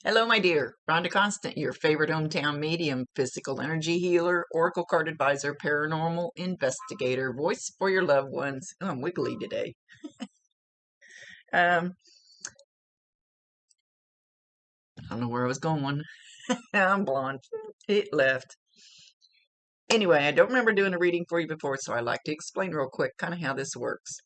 Hello, my dear. Rhonda Constant, your favorite hometown medium, physical energy healer, oracle card advisor, paranormal investigator, voice for your loved ones. Oh, I'm wiggly today. Um, I don't know where I was going. I'm blonde. It left. Anyway, I don't remember doing a reading for you before, so I like to explain real quick kind of how this works.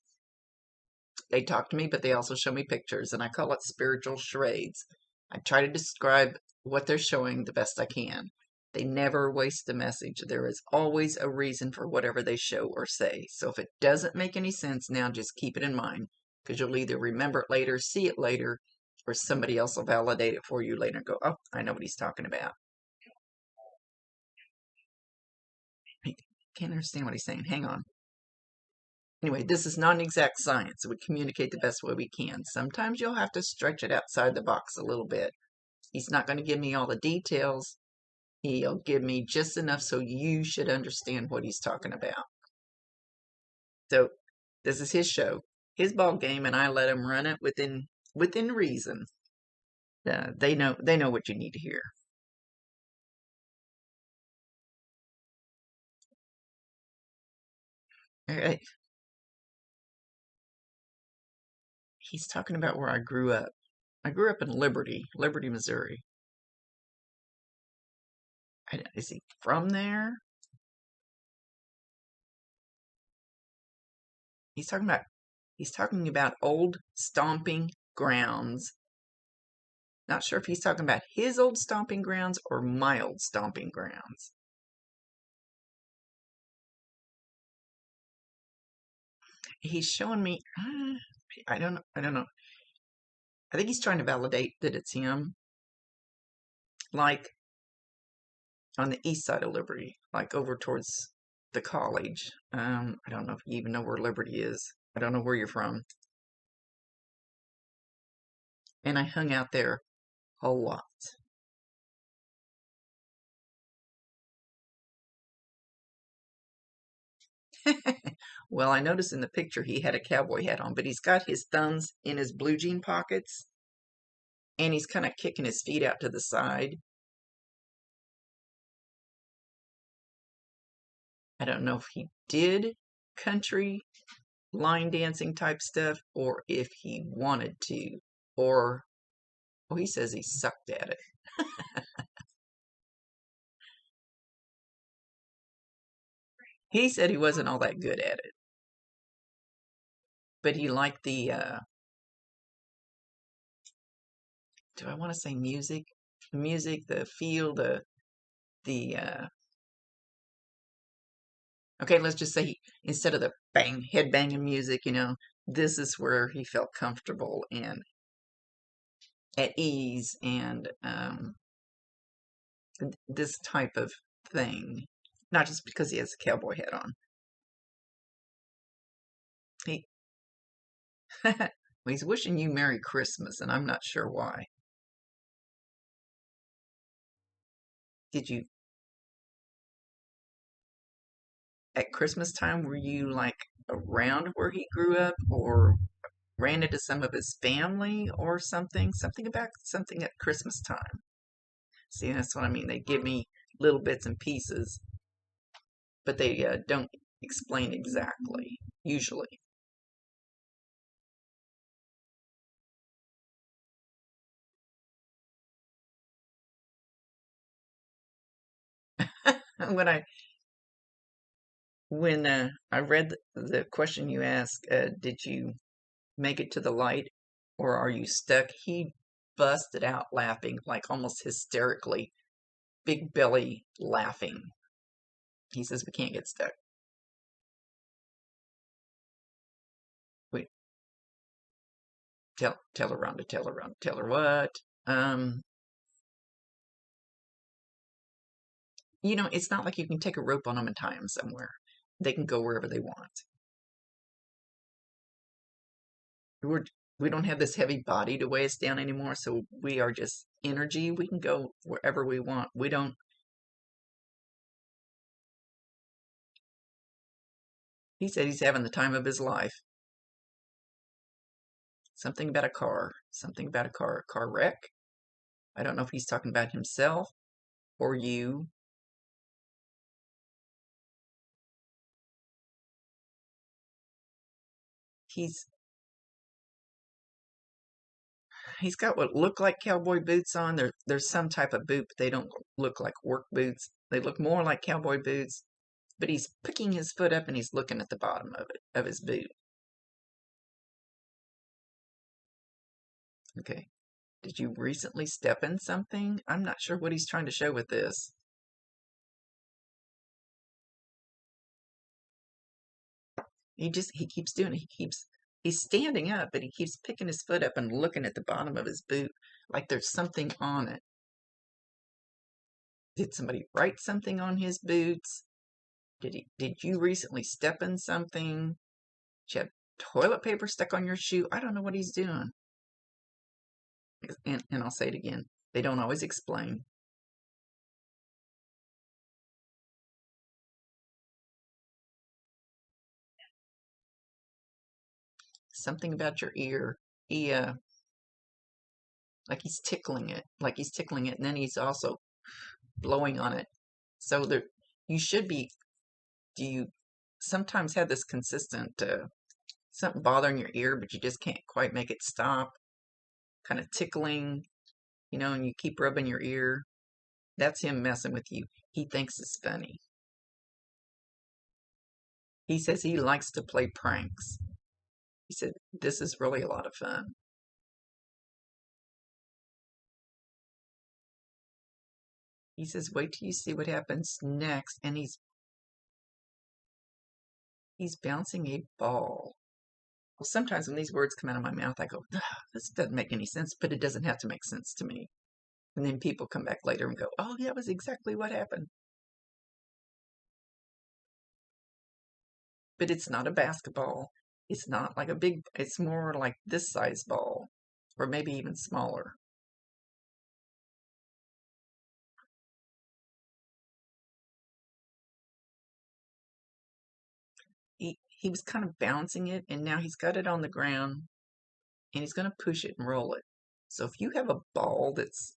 They talk to me, but they also show me pictures, and I call it spiritual charades. I try to describe what they're showing the best I can. They never waste a message. There is always a reason for whatever they show or say. So if it doesn't make any sense now, just keep it in mind because you'll either remember it later, see it later, or somebody else will validate it for you later and go, oh, I know what he's talking about. I can't understand what he's saying. Hang on. Anyway, this is not an exact science. We communicate the best way we can. Sometimes you'll have to stretch it outside the box a little bit. He's not going to give me all the details. He'll give me just enough so you should understand what he's talking about. So this is his show, his ball game, and I let him run it within reason. They know what you need to hear. All right. He's talking about where I grew up. I grew up in Liberty, Missouri. Is he from there? He's talking about old stomping grounds. Not sure if he's talking about his old stomping grounds or my old stomping grounds. He's showing me. I don't know. I don't know. I think he's trying to validate that it's him. Like on the east side of Liberty, like over towards the college. I don't know if you even know where Liberty is. I don't know where you're from. And I hung out there a lot. Well, I noticed in the picture he had a cowboy hat on, but he's got his thumbs in his blue jean pockets and he's kind of kicking his feet out to the side. I don't know if he did country line dancing type stuff or if he wanted to. Or, well, he says he sucked at it. He said he wasn't all that good at it, but he liked the, do I want to say music? The music, the feel, the, okay, let's just say instead of the bang, head banging music, this is where he felt comfortable and at ease and this type of thing. Not just because he has a cowboy hat on. He, well, he's wishing you Merry Christmas, and I'm not sure why. Did you, at Christmas time, were you like around where he grew up or ran into some of his family or something? Something about something at Christmas time. See, that's what I mean. They give me little bits and pieces, but they don't explain exactly, usually. when I when I read the question you asked, did you make it to the light or are you stuck? He busted out laughing, like almost hysterically, big belly laughing. He says we can't get stuck. Wait, tell her Rhonda, tell her Rhonda, tell her what? Um, it's not like you can take a rope on them and tie them somewhere. They can go wherever they want. We're we don't have this heavy body to weigh us down anymore, so we are just energy. We can go wherever we want. We don't. He said he's having the time of his life. Something about a car. Something about a car wreck. I don't know if he's talking about himself or you. He's he's got what look like cowboy boots on. There's some type of boot, but they don't look like work boots. They look more like cowboy boots. But he's picking his foot up and he's looking at the bottom of it, of his boot. Okay. Did you recently step in something? I'm not sure what he's trying to show with this. He keeps doing it. He's standing up, but he keeps picking his foot up and looking at the bottom of his boot like there's something on it. Did somebody write something on his boots? Did you recently step in something? Did you have toilet paper stuck on your shoe? I don't know what he's doing. And I'll say it again. They don't always explain. Something about your ear. Like he's tickling it. Like he's tickling it, and then he's also blowing on it. So there, you should be. Do you sometimes have this consistent something bothering your ear, but you just can't quite make it stop? Kind of tickling, and you keep rubbing your ear. That's him messing with you. He thinks it's funny. He says he likes to play pranks. He said, this is really a lot of fun. He says, wait till you see what happens next. And he's bouncing a ball. Well, sometimes when these words come out of my mouth, I go, this doesn't make any sense, but it doesn't have to make sense to me. And then people come back later and go, oh, yeah, that was exactly what happened. But it's not a basketball. It's not like it's more like this size ball, or maybe even smaller. He was kind of bouncing it, and now he's got it on the ground, and he's going to push it and roll it. So if you have a ball that's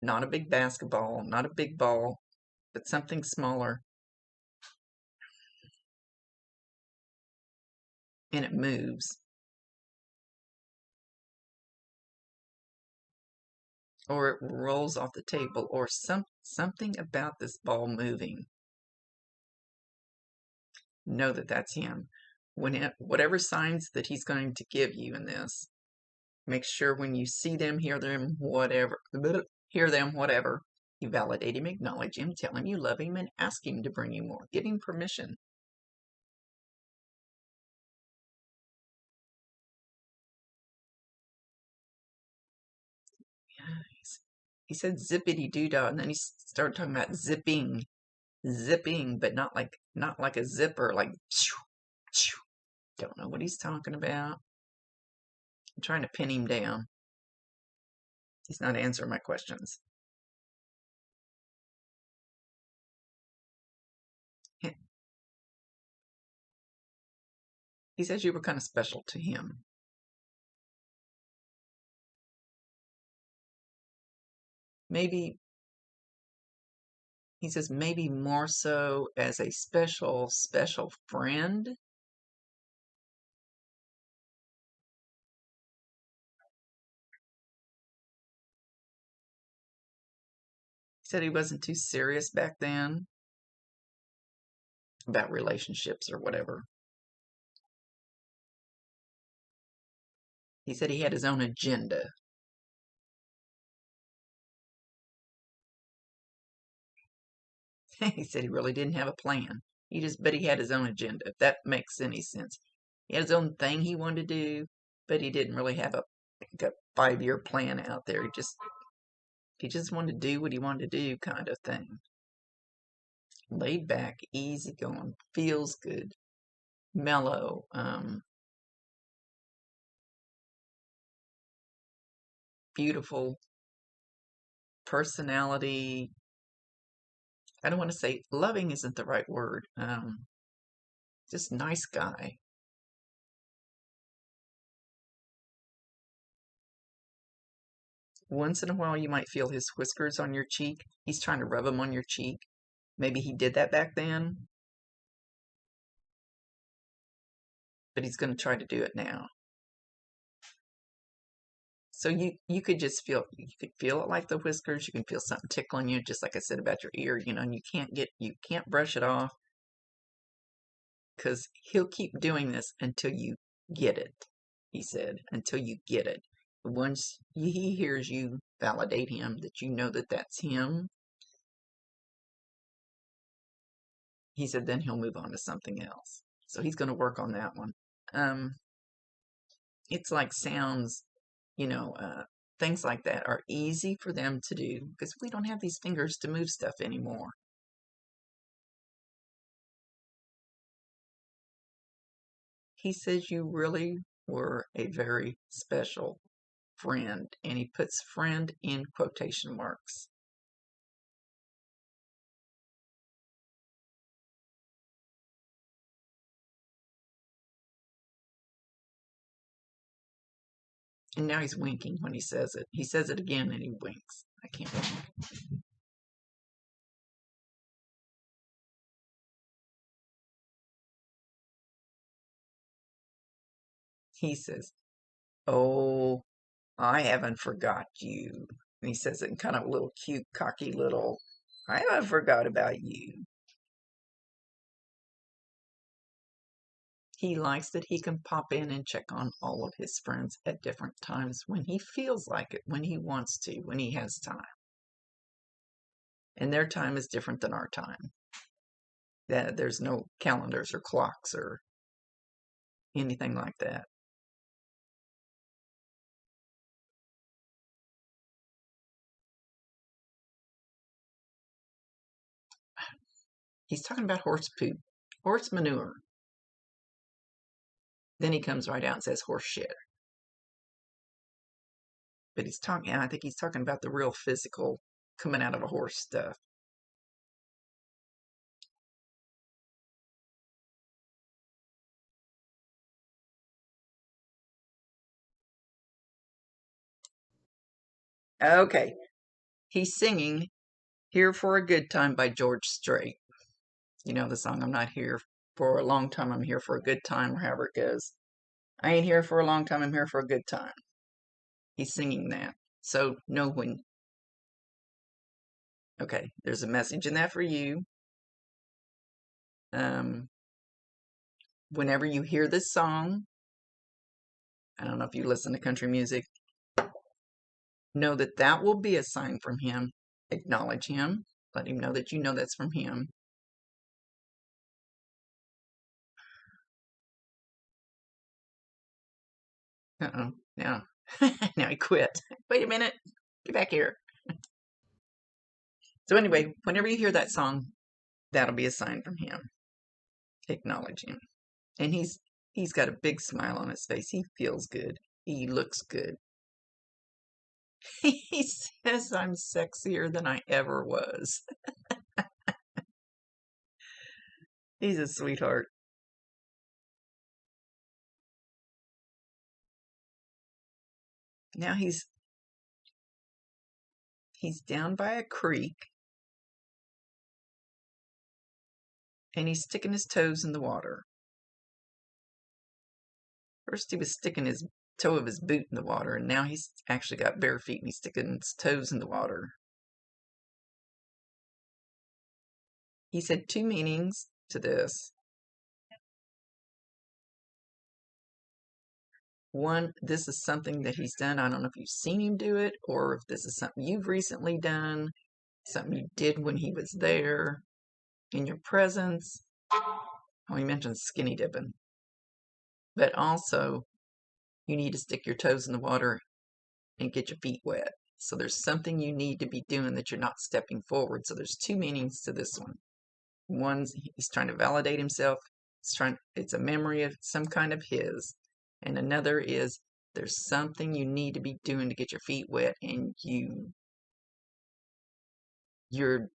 not a big basketball, not a big ball, but something smaller, and it moves, or it rolls off the table, or something about this ball moving, know that that's him. Whatever signs that he's going to give you in this, make sure when you see them, hear them, whatever, you validate him, acknowledge him, tell him you love him, and ask him to bring you more. Give him permission. He said zippity doo dah, and then he started talking about zipping, but not like a zipper, like don't know what he's talking about. I'm trying to pin him down. He's not answering my questions. He says you were kind of special to him. Maybe, he says, maybe more so as a special friend. He said he wasn't too serious back then about relationships or whatever. He said he had his own agenda. He said he really didn't have a plan. But he had his own agenda, if that makes any sense. He had his own thing he wanted to do, but he didn't really have like a 5-year plan out there. He just wanted to do what he wanted to do, kind of thing. Laid back, easy going, feels good, mellow, beautiful personality. I don't want to say loving isn't the right word. Just nice guy. Once in a while, you might feel his whiskers on your cheek. He's trying to rub them on your cheek. Maybe he did that back then, but he's going to try to do it now. So you could just feel, you could feel it like the whiskers. You can feel something tickling you, just like I said about your ear, and you can't brush it off, because he'll keep doing this until you get it. He said, until you get it. Once he hears you validate him, that you know that that's him, he said, then he'll move on to something else. So he's going to work on that one. It's like sounds, you know, things like that are easy for them to do because we don't have these fingers to move stuff anymore. He says you really were a very special friend, and he puts friend in quotation marks. And now he's winking when he says it. He says it again and he winks. I can't wink. He says, "Oh, I haven't forgot you." And he says it in kind of a little cute, cocky little, "I haven't forgot about you." He likes that he can pop in and check on all of his friends at different times when he feels like it, when he wants to, when he has time. And their time is different than our time. There's no calendars or clocks or anything like that. He's talking about horse poop, horse manure. Then he comes right out and says horse shit. But I think he's talking about the real physical coming out of a horse stuff. Okay. He's singing Here for a Good Time by George Strait. You know the song, I'm not here for a long time, I'm here for a good time, or however it goes. I ain't here for a long time, I'm here for a good time. He's singing that. So know when. Okay, there's a message in that for you. Um, Whenever you hear this song, I don't know if you listen to country music, know that that will be a sign from him. Acknowledge him. Let him know that you know that's from him. Uh-oh. Now, now he quit. Wait a minute. Get back here. So anyway, whenever you hear that song, that'll be a sign from him. Acknowledge him. And he's got a big smile on his face. He feels good. He looks good. He says I'm sexier than I ever was. He's a sweetheart. Now he's down by a creek and he's sticking his toes in the water. First he was sticking his toe of his boot in the water, and now he's actually got bare feet and he's sticking his toes in the water. He said two meanings to this. One, this is something that he's done. I don't know if you've seen him do it or if this is something you've recently done, something you did when he was there in your presence. Oh, he mentioned skinny dipping. But also, you need to stick your toes in the water and get your feet wet. So there's something you need to be doing that you're not stepping forward. So there's two meanings to this one. One's he's trying to validate himself. It's a memory of some kind of his. And another is there's something you need to be doing to get your feet wet, and you're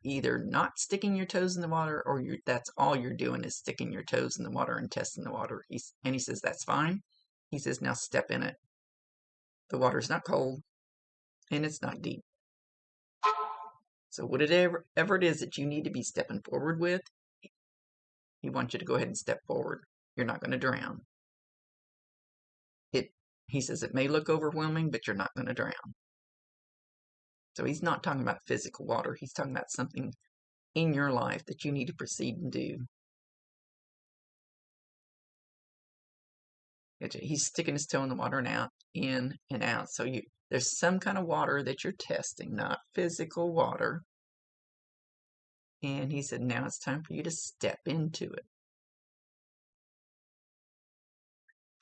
either not sticking your toes in the water, or that's all you're doing is sticking your toes in the water and testing the water. He says that's fine. He says now step in it. The water's not cold. and it's not deep. So whatever it is that you need to be stepping forward with, he wants you to go ahead and step forward. You're not going to drown. He says it may look overwhelming, but you're not going to drown. So he's not talking about physical water. He's talking about something in your life that you need to proceed and do. He's sticking his toe in the water and out, in and out. So there's some kind of water that you're testing, not physical water. And he said, now it's time for you to step into it.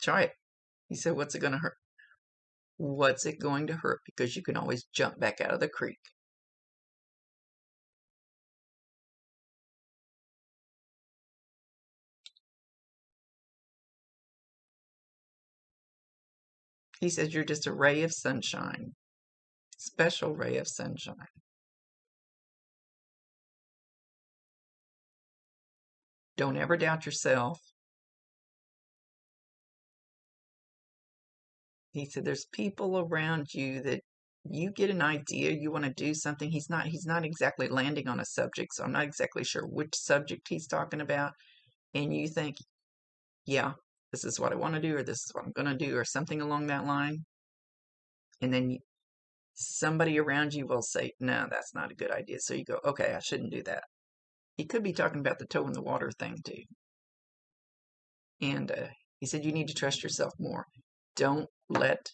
Try it. He said, what's it going to hurt? What's it going to hurt? Because you can always jump back out of the creek. He says, you're just a ray of sunshine. Special ray of sunshine. Don't ever doubt yourself. He said, there's people around you that you get an idea, you want to do something. He's not exactly landing on a subject, so I'm not exactly sure which subject he's talking about. And you think, yeah, this is what I want to do, or this is what I'm going to do, or something along that line. And then somebody around you will say, no, that's not a good idea. So you go, okay, I shouldn't do that. He could be talking about the toe in the water thing too. And he said, you need to trust yourself more. Don't let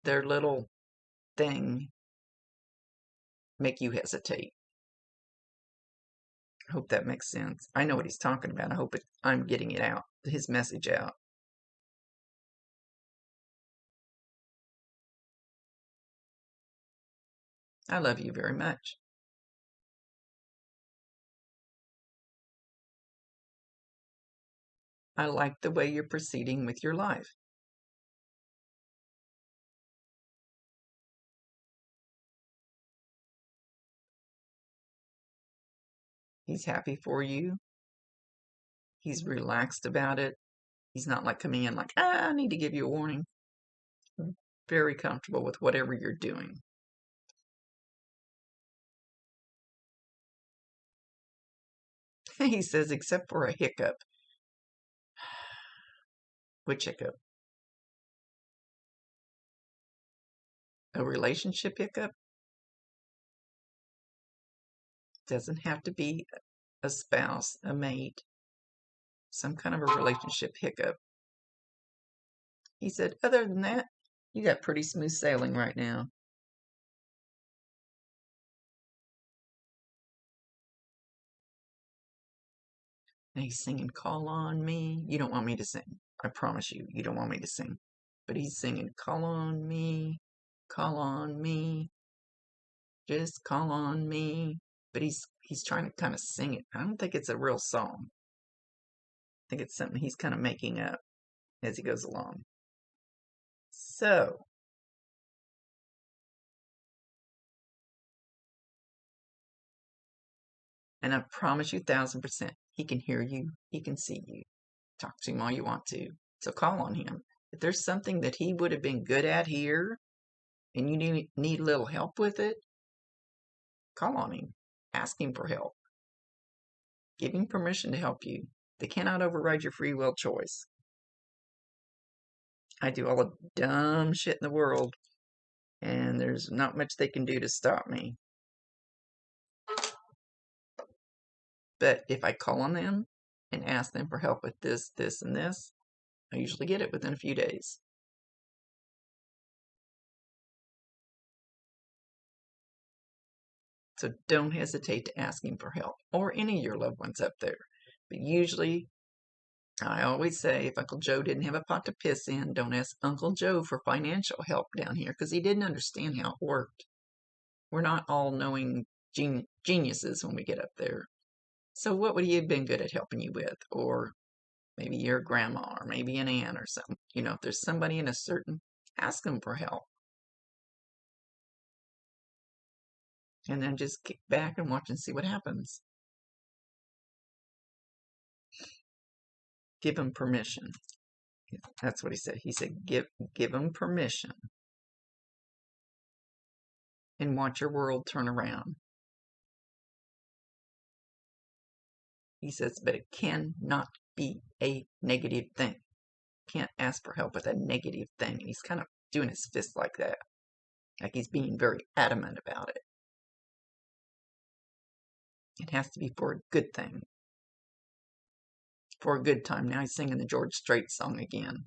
their little thing make you hesitate. I hope that makes sense. I know what he's talking about. I hope I'm getting it out, his message out. I love you very much. I like the way you're proceeding with your life. He's happy for you. He's relaxed about it. He's not like coming in like, I need to give you a warning. Very comfortable with whatever you're doing. He says, except for a hiccup. Which hiccup? A relationship hiccup? Doesn't have to be a spouse, a mate, some kind of a relationship hiccup. He said, other than that, you got pretty smooth sailing right now. And he's singing, call on me. You don't want me to sing. I promise you, you don't want me to sing. But he's singing, call on me, just call on me. But he's trying to kind of sing it. I don't think it's a real song. I think it's something he's kind of making up as he goes along. So, and I promise you 1,000%, he can hear you, he can see you. Talk to him all you want to. So call on him. If there's something that he would have been good at here and you need a little help with it, call on him. Ask him for help. Give him permission to help you. They cannot override your free will choice. I do all the dumb shit in the world, and there's not much they can do to stop me. But if I call on them and ask them for help with this, this, and this, I usually get it within a few days. So don't hesitate to ask him for help, or any of your loved ones up there. But usually, I always say, if Uncle Joe didn't have a pot to piss in, don't ask Uncle Joe for financial help down here, because he didn't understand how it worked. We're not all knowing geniuses when we get up there. So what would he have been good at helping you with? Or maybe your grandma, or maybe an aunt or something. You know, if there's somebody in a certain, ask them for help. And then just kick back and watch and see what happens. Give him permission. That's what he said. He said, give him permission. and watch your world turn around. He says, but it cannot be a negative thing. Can't ask for help with a negative thing. And he's kind of doing his fist like that. Like he's being very adamant about it. It has to be for a good thing. For a good time. Now he's singing the George Strait song again.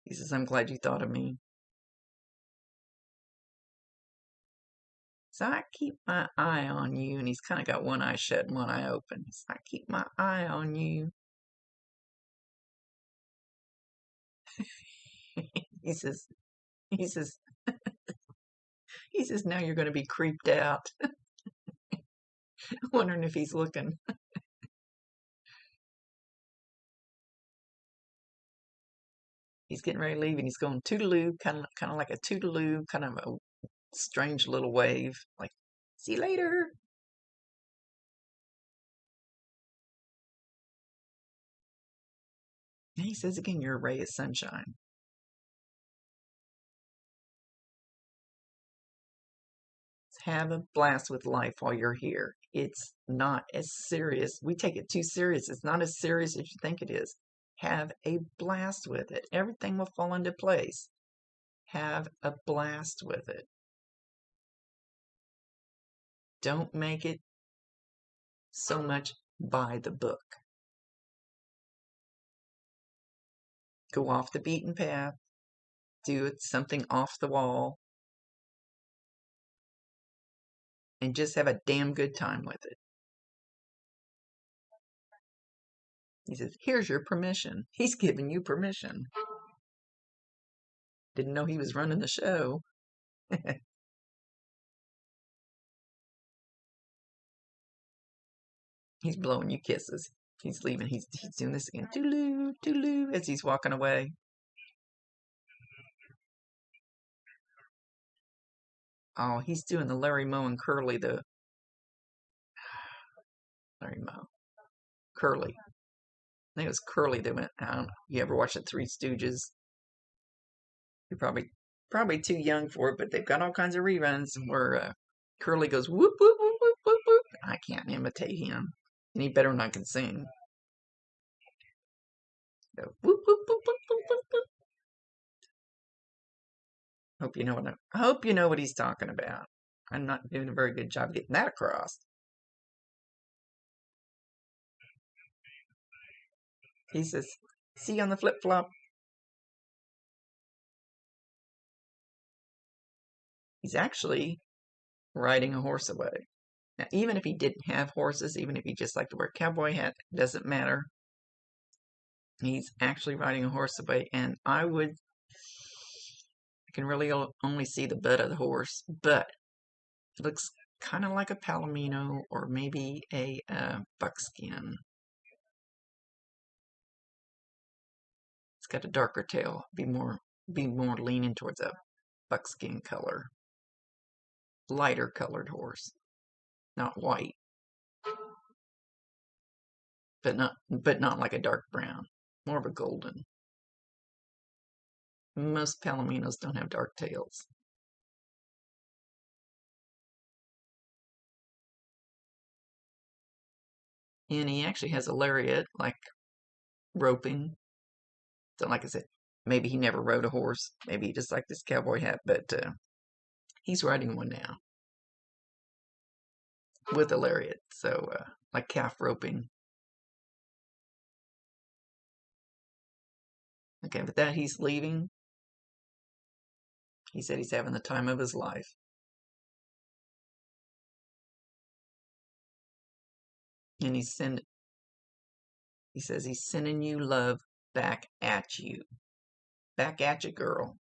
He says, I'm glad you thought of me. So I keep my eye on you. And he's kind of got one eye shut and one eye open. So I keep my eye on you. he says, now you're going to be creeped out. Wondering if he's looking. He's getting ready to leave and he's going toodaloo, kind of like a toodaloo, kind of a strange little wave. Like, see you later. And he says again, you're a ray of sunshine. Have a blast with life while you're here. It's not as serious. We take it too serious. It's not as serious as you think it is. Have a blast with it. Everything will fall into place. Have a blast with it. Don't make it so much by the book. Go off the beaten path. Do it something off the wall. And just have a damn good time with it. He says, here's your permission. He's giving you permission. Didn't know he was running the show. He's blowing you kisses. He's leaving. He's doing this again. Toodaloo, toodaloo, as he's walking away. Oh, he's doing the Larry Moe and Curly, the Larry Moe. Curly. I think it was Curly that went, I don't know. You ever watch the Three Stooges? You're probably too young for it, but they've got all kinds of reruns where Curly goes whoop, whoop, whoop, whoop, whoop, whoop. I can't imitate him. Any better than I can sing. Go, whoop, whoop, whoop, whoop, whoop, whoop, whoop. I hope you know what he's talking about. I'm not doing a very good job getting that across. He says, see you on the flip-flop. He's actually riding a horse away. Now, even if he didn't have horses, even if he just liked to wear a cowboy hat, doesn't matter. He's actually riding a horse away, and I can really only see the butt of the horse, but it looks kind of like a palomino or maybe a buckskin. It's got a darker tail, be more leaning towards a buckskin color, lighter colored horse, not white, but not like a dark brown, more of a golden. Most palominos don't have dark tails. And he actually has a lariat, like roping. So like I said, maybe he never rode a horse. Maybe he just liked this cowboy hat, but he's riding one now with a lariat. So like calf roping. Okay, with that, he's leaving. He said he's having the time of his life. And he says he's sending you love back at you. Back at you, girl.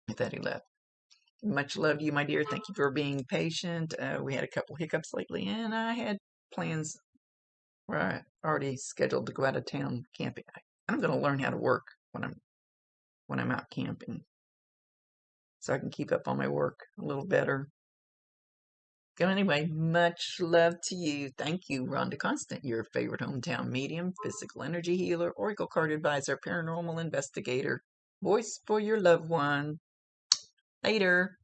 With that, he left. Much love to you, my dear. Thank you for being patient. We had a couple hiccups lately, and I had plans where I already scheduled to go out of town camping. I'm going to learn how to work when I'm out camping, so I can keep up on my work a little better. Anyway, much love to you. Thank you, Rhonda Constant, your favorite hometown medium, physical energy healer, oracle card advisor, paranormal investigator, voice for your loved one. Later.